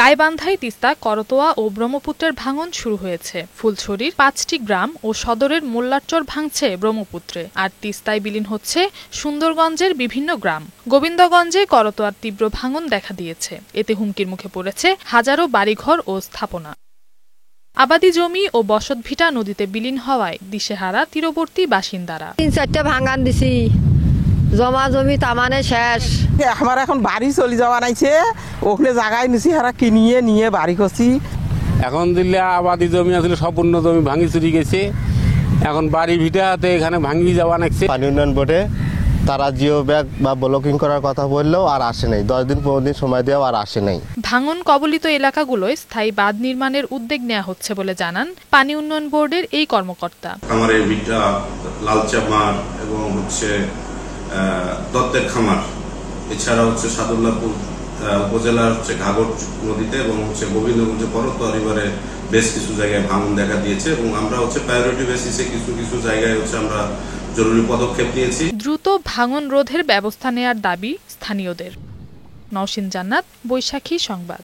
গাইবান্ধায় তিস্তা, করতোয়া ও ব্রহ্মপুত্রের ভাঙন শুরু হয়েছে। ফুলছড়ির ৫টি গ্রাম ও সদরের মোল্লারচর ভাঙছে ব্রহ্মপুত্রে, আর তিস্তায় বিলীন হচ্ছে সুন্দরগঞ্জের বিভিন্ন গ্রাম। গোবিন্দগঞ্জে করতোয়ার তীব্র ভাঙন দেখা দিয়েছে। এতে হুমকির মুখে পড়েছে হাজারো বাড়িঘর ও স্থাপনা। আবাদি জমি ও বসতভিটা নদীতে বিলীন হওয়ায় দিশেহারা তীরবর্তী বাসিন্দারা। ৩-৪টা ভাঙান দিছি, জমা জমি তামানে শেষ। আমার এখন বাড়ি চলে যাওয়া নাইছে, ওখানে জায়গায় নিছি হারা কিনিয়ে নিয়ে বাড়ি করছি। এখন দিল্লি আবাদি জমি আসলে সম্পূর্ণ জমি ভাঙি চুরি গেছে। এখন বাড়ি ভিটাতে এখানে ভাঙি যাওয়া নাকছে। পানি উন্নয়ন বোর্ডে তারা জিও ব্যাগ বা ব্লকিং করার কথা বললেও আর আসে নাই। 10 দিন 15 দিন সময় দেওয়া আর আসে নাই। ভাঙন কবলিত এলাকাগুলোয় স্থায়ী বাঁধ নির্মাণের উদ্যোগ নেওয়া হচ্ছে বলে জানান পানি উন্নয়ন বোর্ডের এই কর্মকর্তা। খামারের ভিটা, লালচামার এবং দত্তের খামার, এছাড়া সাদুল্লাপুর উপজেলার ঘাগর নদীতে এবং গোবিন্দগঞ্জ করতোয়া রিভারে বেশ কিছু জায়গায় ভাঙন দেখা দিয়েছে এবং আমরা প্রায়োরিটি বেসিসে কিছু কিছু জায়গায় আমরা জরুরি পদক্ষেপ নিয়েছি। দ্রুত ভাঙন রোধের ব্যবস্থা নেয়ার দাবি স্থানীয়দের। নওশীন জান্নাত, বৈশাখী সংবাদ।